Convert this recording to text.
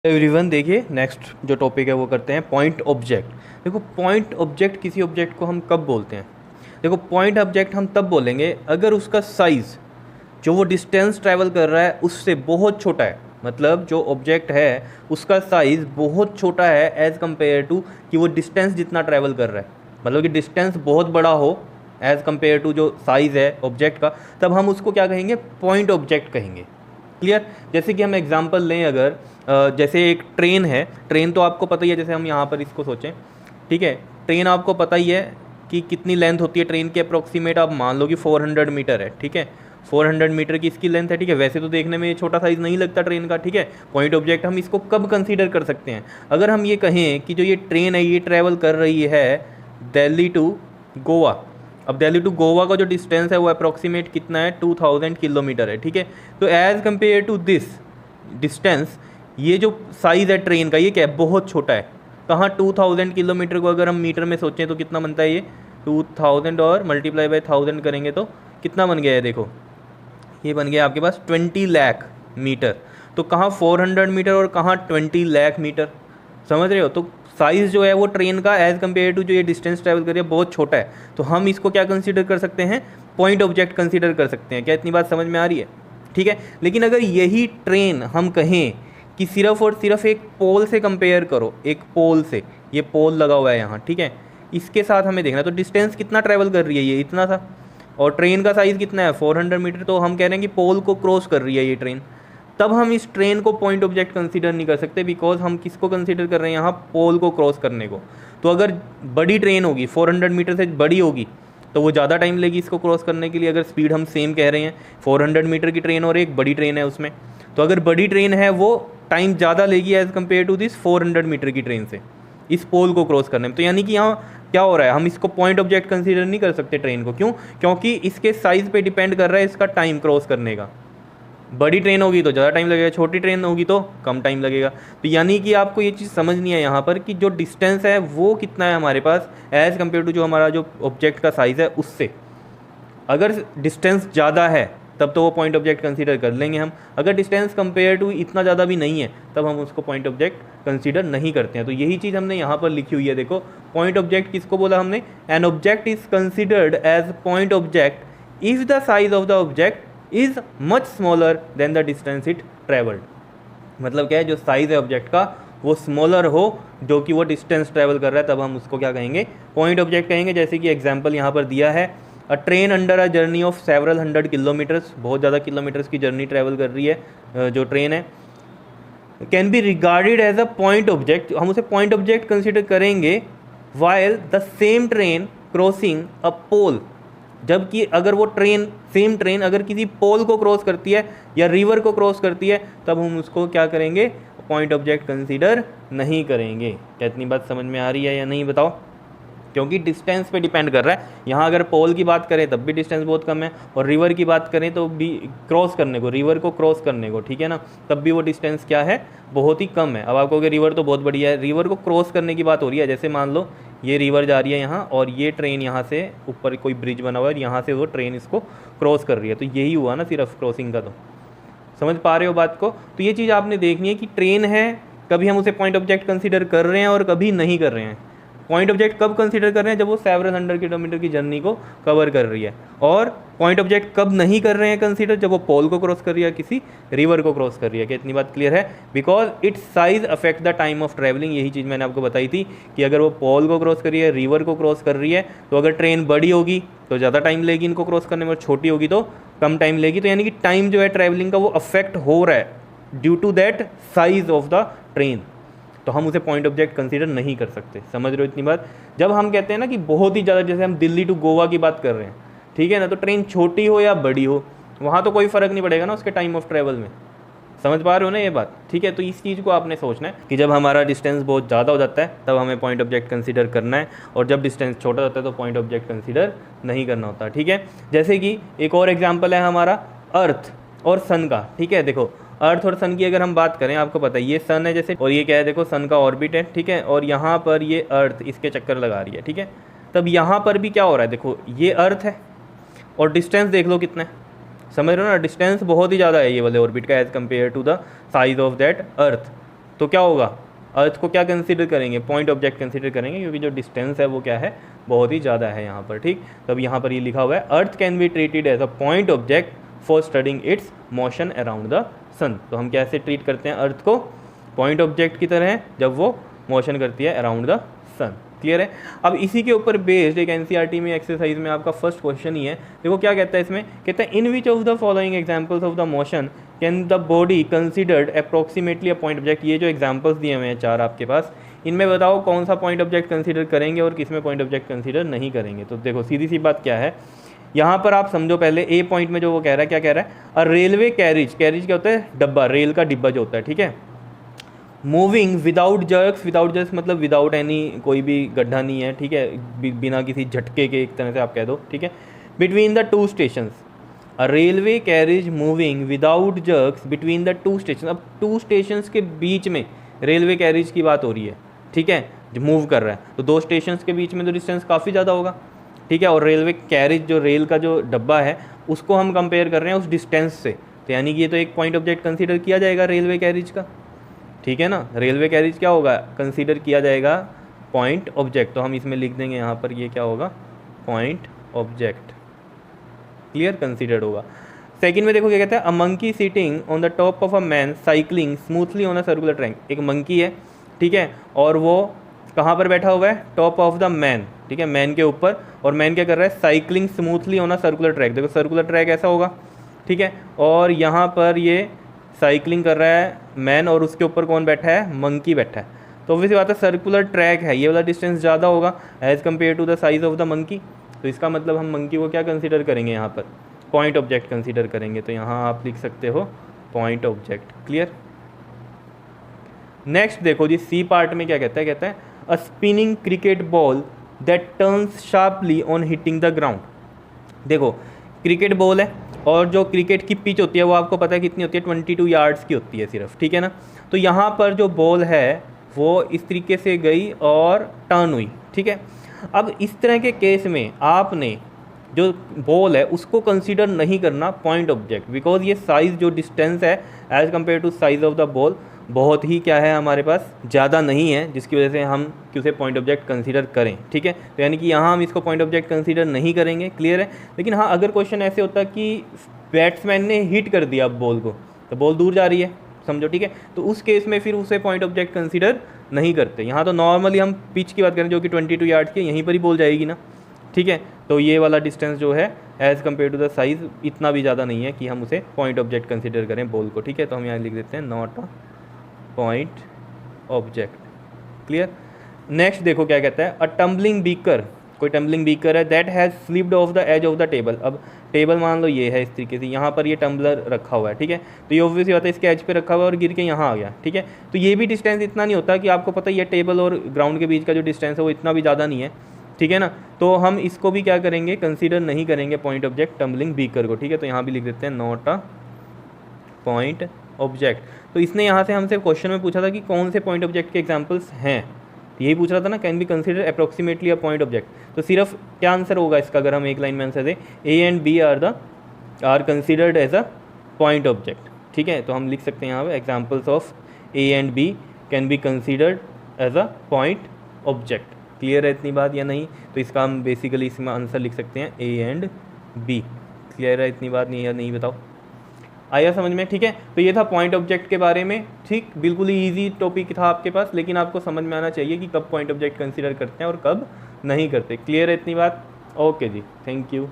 Everyone, देखिए next जो topic है वो करते हैं पॉइंट ऑब्जेक्ट। देखो, पॉइंट ऑब्जेक्ट किसी ऑब्जेक्ट को हम कब बोलते हैं? देखो, पॉइंट ऑब्जेक्ट हम तब बोलेंगे अगर उसका साइज़ जो वो डिस्टेंस ट्रैवल कर रहा है उससे बहुत छोटा है। मतलब जो ऑब्जेक्ट है उसका साइज़ बहुत छोटा है एज़ कम्पेयर टू कि वो डिस्टेंस जितना ट्रैवल कर रहा है। मतलब कि डिस्टेंस बहुत बड़ा हो एज़ कम्पेयर टू जो साइज़ है ऑब्जेक्ट का, तब हम उसको क्या कहेंगे? पॉइंट ऑब्जेक्ट कहेंगे। क्लियर? जैसे कि हम एग्जांपल लें, अगर जैसे एक ट्रेन है। ट्रेन तो आपको पता ही है, जैसे हम यहाँ पर इसको सोचें, ठीक है, ट्रेन आपको पता ही है कि कितनी लेंथ होती है ट्रेन की अप्रोक्सीमेट। आप मान लो कि 400 मीटर है, ठीक है, 400 मीटर की इसकी लेंथ है, ठीक है। वैसे तो देखने में ये छोटा साइज़ नहीं लगता ट्रेन का, ठीक है। पॉइंट ऑब्जेक्ट हम इसको कब कंसीडर कर सकते हैं? अगर हम ये कहें कि जो ये ट्रेन है ये ट्रैवल कर रही है दिल्ली टू गोवा। अब दिल्ली टू गोवा का जो डिस्टेंस है वो अप्रॉक्सीमेट कितना है? 2000 किलोमीटर है, ठीक है। तो as compare to this distance, ये जो साइज़ है ट्रेन का ये क्या है? बहुत छोटा है। कहाँ? 2000 किलोमीटर को अगर हम मीटर में सोचें तो कितना बनता है? ये 2000 और मल्टीप्लाई बाय 1000 करेंगे तो कितना बन गया है? देखो, ये बन गया आपके पास 20 लाख मीटर। तो कहाँ 400 मीटर और कहाँ 20 लाख मीटर? समझ रहे हो? तो साइज़ जो है वो ट्रेन का एज़ कम्पेयर टू जो ये डिस्टेंस ट्रैवल कर रही है बहुत छोटा है। तो हम इसको क्या कंसीडर कर सकते हैं? पॉइंट ऑब्जेक्ट कंसीडर कर सकते हैं। क्या इतनी बात समझ में आ रही है? ठीक है। लेकिन अगर यही ट्रेन हम कहें कि सिर्फ और सिर्फ एक पोल से कंपेयर करो, एक पोल से, ये पोल लगा हुआ है यहाँ, ठीक है, इसके साथ हमें देखना, तो डिस्टेंस कितना ट्रैवल कर रही है? ये इतना था। और ट्रेन का साइज़ कितना है? 400 मीटर। तो हम कह रहे हैं कि पोल को क्रॉस कर रही है ये ट्रेन। तब हम इस ट्रेन को पॉइंट ऑब्जेक्ट कंसीडर नहीं कर सकते, बिकॉज हम किसको कंसीडर कर रहे हैं यहाँ? पोल को क्रॉस करने को। तो अगर बड़ी ट्रेन होगी, 400 मीटर से बड़ी होगी, तो वो ज़्यादा टाइम लेगी इसको क्रॉस करने के लिए। अगर स्पीड हम सेम कह रहे हैं, 400 मीटर की ट्रेन और एक बड़ी ट्रेन है उसमें, तो अगर बड़ी ट्रेन है वो टाइम ज़्यादा लेगी as compare to this 400 metre की ट्रेन से इस पोल को क्रॉस करने में। तो यानी कि यहाँ क्या हो रहा है? हम इसको पॉइंट ऑब्जेक्ट कंसीडर नहीं कर सकते ट्रेन को। क्यों? क्योंकि इसके साइज़ पे डिपेंड कर रहा है इसका टाइम क्रॉस करने का। बड़ी ट्रेन होगी तो ज़्यादा टाइम लगेगा, छोटी ट्रेन होगी तो कम टाइम लगेगा। तो यानी कि आपको ये चीज़ समझनी है यहाँ पर कि जो डिस्टेंस है वो कितना है हमारे पास एज़ कम्पेयर टू जो हमारा जो ऑब्जेक्ट का साइज़ है उससे। अगर डिस्टेंस ज़्यादा है तब तो वो पॉइंट ऑब्जेक्ट कंसीडर कर लेंगे हम। अगर डिस्टेंस कंपेयर टू इतना ज़्यादा भी नहीं है तब हम उसको पॉइंट ऑब्जेक्ट कंसीडर नहीं करते हैं। तो यही चीज़ हमने यहाँ पर लिखी हुई है। देखो, पॉइंट ऑब्जेक्ट किसको बोला हमने? An object is considered as point object if the size of the object is much smaller than the distance it travelled. मतलब क्या है? जो साइज़ है ऑब्जेक्ट का वो स्मॉलर हो जो कि वो डिस्टेंस ट्रैवल कर रहा है, तब हम उसको क्या कहेंगे? पॉइंट ऑब्जेक्ट कहेंगे। जैसे कि एग्जांपल यहाँ पर दिया है, अ train under a journey of several 100 kilometres, बहुत ज़्यादा किलोमीटर्स की जर्नी ट्रैवल कर रही है जो ट्रेन है, can be regarded as a point object, हम उसे पॉइंट ऑब्जेक्ट कंसिडर करेंगे while the same train crossing a pole. जबकि अगर वो ट्रेन, सेम ट्रेन अगर किसी पोल को क्रॉस करती है या रिवर को क्रॉस करती है तब हम उसको क्या करेंगे? पॉइंट ऑब्जेक्ट कंसीडर नहीं करेंगे। क्या इतनी बात समझ में आ रही है या नहीं? बताओ। क्योंकि डिस्टेंस पे डिपेंड कर रहा है। यहाँ अगर पोल की बात करें तब भी डिस्टेंस बहुत कम है, और रिवर की बात करें तो भी क्रॉस करने को, रिवर को क्रॉस करने को, ठीक है ना, तब भी वो डिस्टेंस क्या है? बहुत ही कम है। अब आपको अगर रिवर तो बहुत बढ़िया है, रिवर को क्रॉस करने की बात हो रही है। जैसे मान लो ये रिवर जा रही है यहाँ और ये ट्रेन यहाँ से ऊपर कोई ब्रिज बना हुआ है, यहाँ से वो ट्रेन इसको क्रॉस कर रही है, तो यही हुआ ना सिर्फ क्रॉसिंग का। तो समझ पा रहे हो बात को? तो ये चीज़ आपने देखनी है कि ट्रेन है, कभी हम उसे पॉइंट ऑब्जेक्ट कंसीडर कर रहे हैं और कभी नहीं कर रहे हैं। पॉइंट ऑब्जेक्ट कब कंसीडर कर रहे हैं? जब वो सेवरल 100 किलोमीटर की जर्नी को कवर कर रही है। और पॉइंट ऑब्जेक्ट कब नहीं कर रहे हैं कंसीडर? जब वो पोल को क्रॉस कर रही है, किसी रिवर को क्रॉस कर रही है। क्या इतनी बात क्लियर है? Because it's size affect the time of travelling. यही चीज़ मैंने आपको बताई थी कि अगर वो पोल को क्रॉस कर रही है, रिवर को क्रॉस कर रही है, तो अगर ट्रेन बड़ी होगी तो ज़्यादा टाइम लेगी इनको क्रॉस करने में, और छोटी होगी तो कम टाइम लेगी। तो यानी कि टाइम जो है ट्रैवलिंग का वो अफेक्ट हो रहा है due to that size of the train. तो हम उसे पॉइंट ऑब्जेक्ट कंसीडर नहीं कर सकते। समझ रहे हो इतनी बात? जब हम कहते हैं ना कि बहुत ही ज़्यादा, जैसे हम दिल्ली टू गोवा की बात कर रहे हैं, ठीक है ना, तो ट्रेन छोटी हो या बड़ी हो वहाँ तो कोई फ़र्क नहीं पड़ेगा ना उसके टाइम ऑफ ट्रैवल में। समझ पा रहे हो ना ये बात? ठीक है। तो इस चीज़ को आपने सोचना है कि जब हमारा डिस्टेंस बहुत ज़्यादा हो जाता है तब हमें पॉइंट ऑब्जेक्ट कंसीडर करना है, और जब डिस्टेंस छोटा होता है तो पॉइंट ऑब्जेक्ट कंसीडर नहीं करना होता। ठीक है। जैसे कि एक और एग्जाम्पल है हमारा अर्थ और सन का। ठीक है। देखो, अर्थ और सन की अगर हम बात करें, आपको पता है ये सन है जैसे, और ये क्या है? देखो, सन का ऑर्बिट है, ठीक है, और यहाँ पर ये अर्थ इसके चक्कर लगा रही है, ठीक है। तब यहाँ पर भी क्या हो रहा है? देखो, ये अर्थ है और डिस्टेंस देख लो कितना है। समझ रहे हो ना? डिस्टेंस बहुत ही ज़्यादा है ये वाले ऑर्बिट का as compare to the size of that earth. तो क्या होगा, अर्थ को क्या कंसीडर करेंगे, पॉइंट ऑब्जेक्ट कंसीडर करेंगे, क्योंकि जो डिस्टेंस है वो क्या है, बहुत ही ज़्यादा है यहाँ पर, ठीक। तब यहाँ पर ये लिखा हुआ है earth can be treated as a point object for studying its motion around the sun. तो हम कैसे ट्रीट करते हैं अर्थ को, पॉइंट ऑब्जेक्ट की तरह जब वो मोशन करती है अराउंड द सन। क्लियर है। अब इसी के ऊपर बेस्ड एक एनसीईआरटी में एक्सरसाइज में आपका फर्स्ट क्वेश्चन ही है, देखो क्या कहता है इसमें, कहता है in which of the following examples of the motion can the body considered approximately a point object. ये जो एग्जांपल्स दिए हुए हैं 4 आपके पास, इनमें बताओ कौन सा पॉइंट ऑब्जेक्ट कंसीडर करेंगे और किस में पॉइंट ऑब्जेक्ट कंसीडर नहीं करेंगे। तो देखो सीधी सी बात क्या है, यहाँ पर आप समझो पहले ए पॉइंट में जो वो कह रहा है, क्या कह रहा है, अ रेलवे कैरिज, कैरिज क्या होता है, डब्बा, रेल का डिब्बा जो होता है, ठीक है, moving without jerks, without jerks मतलब विदाउट एनी, कोई भी गड्ढा नहीं है, ठीक है, बिना किसी झटके के एक तरह से आप कह दो, ठीक है, between the 2 stations, a railway carriage moving without jerks between the 2 station. अब 2 स्टेशंस के बीच में रेलवे कैरिज की बात हो रही है, ठीक है, जो मूव कर रहा है, तो 2 स्टेशंस के बीच में तो डिस्टेंस काफ़ी ज़्यादा होगा, ठीक है, और रेलवे कैरिज जो रेल का जो डब्बा है उसको हम कंपेयर कर रहे हैं उस डिस्टेंस से, तो यानी कि ये तो एक पॉइंट ऑब्जेक्ट कंसीडर किया जाएगा रेलवे कैरिज का, ठीक है ना, रेलवे कैरिज क्या होगा, कंसीडर किया जाएगा पॉइंट ऑब्जेक्ट। तो हम इसमें लिख देंगे यहाँ पर, ये क्या होगा, पॉइंट ऑब्जेक्ट। क्लियर, कंसीडर्ड होगा। सेकंड में देखो क्या कहता है, a monkey sitting on the top of a man cycling smoothly on a circular track. एक मंकी है, ठीक है, और वो कहाँ पर बैठा हुआ है, टॉप ऑफ द मैन, ठीक है, मैन के ऊपर, और मैन क्या कर रहा है, cycling smoothly on a circular track. देखो सर्कुलर ट्रैक ऐसा होगा, ठीक है, और यहाँ पर ये साइकिलिंग कर रहा है मैन, और उसके ऊपर कौन बैठा है, मंकी बैठा है। तो ऑब्वियसली बात है सर्कुलर ट्रैक है, ये वाला डिस्टेंस ज़्यादा होगा as compare to the size of the monkey. तो इसका मतलब हम मंकी को क्या कंसीडर करेंगे, यहाँ पर पॉइंट ऑब्जेक्ट कंसीडर करेंगे। तो यहाँ आप लिख सकते हो पॉइंट ऑब्जेक्ट। क्लियर। नेक्स्ट देखो जी, सी पार्ट में क्या कहता है, कहता है a spinning cricket ball that turns sharply on hitting the ground. देखो क्रिकेट बॉल है, और जो क्रिकेट की पिच होती है वो आपको पता है कितनी होती है, 22 यार्ड्स की होती है सिर्फ, ठीक है ना। तो यहाँ पर जो बॉल है वो इस तरीके से गई और टर्न हुई, ठीक है। अब इस तरह के केस में आपने जो बॉल है उसको कंसीडर नहीं करना पॉइंट ऑब्जेक्ट, बिकॉज ये साइज़ जो डिस्टेंस है as compare to size of the ball बहुत ही क्या है हमारे पास, ज़्यादा नहीं है, जिसकी वजह से हम उसे पॉइंट ऑब्जेक्ट कंसीडर करें, ठीक है। तो यानी कि यहाँ हम इसको पॉइंट ऑब्जेक्ट कंसीडर नहीं करेंगे। क्लियर है। लेकिन हाँ, अगर क्वेश्चन ऐसे होता कि बैट्समैन ने हिट कर दिया बॉल को, तो बॉल दूर जा रही है समझो, ठीक है, तो उस केस में फिर उसे पॉइंट ऑब्जेक्ट कंसीडर नहीं करते। यहाँ तो नॉर्मली हम पिच की बात करें जो कि 22 यार्ड्स की, यहीं पर ही बॉल जाएगी ना, ठीक है। तो ये वाला डिस्टेंस जो है as compare to the size इतना भी ज़्यादा नहीं है कि हम उसे पॉइंट ऑब्जेक्ट कंसीडर करें बॉल को, ठीक है। तो हम यहाँ लिख देते हैं not a point object. Clear. Next देखो क्या कहता है, अ टम्बलिंग बीकर, कोई टम्बलिंग बीकर है that has slipped off the edge of the table. अब टेबल मान लो ये है इस तरीके से, यहाँ पर ये टम्बलर रखा हुआ है, ठीक है, तो ये ऑब्वियसली बात है इसके एज पे रखा हुआ है और गिर के यहाँ आ गया, ठीक है। तो ये भी डिस्टेंस इतना नहीं होता कि आपको पता है ये टेबल और ग्राउंड के बीच का जो डिस्टेंस है वो इतना भी ज़्यादा नहीं है, ठीक है ना। तो हम इसको भी क्या करेंगे, कंसीडर नहीं करेंगे पॉइंट ऑब्जेक्ट टम्बलिंग बीकर को, ठीक है। तो यहाँ भी लिख देते हैं नॉट अ पॉइंट ऑब्जेक्ट। तो इसने यहाँ से हमसे क्वेश्चन में पूछा था कि कौन से पॉइंट ऑब्जेक्ट के एग्जांपल्स हैं, यही पूछ रहा था ना, can be consider approximately a point object. तो सिर्फ क्या आंसर होगा इसका, अगर हम एक लाइन में आंसर दें, A and B are considered as a point object, ठीक है। तो हम लिख सकते हैं यहाँ पे examples of A and B can be considered as a point object. Clear है इतनी बात या नहीं। तो इसका हम बेसिकली इसमें आंसर लिख सकते हैं ए एंड बी। क्लियर है इतनी बात नहीं या नहीं, बताओ आया समझ में, ठीक है। तो ये था पॉइंट ऑब्जेक्ट के बारे में, ठीक, बिल्कुल ही ईजी टॉपिक था आपके पास, लेकिन आपको समझ में आना चाहिए कि कब पॉइंट ऑब्जेक्ट कंसीडर करते हैं और कब नहीं करते। क्लियर है इतनी बात। Okay ji, thank you.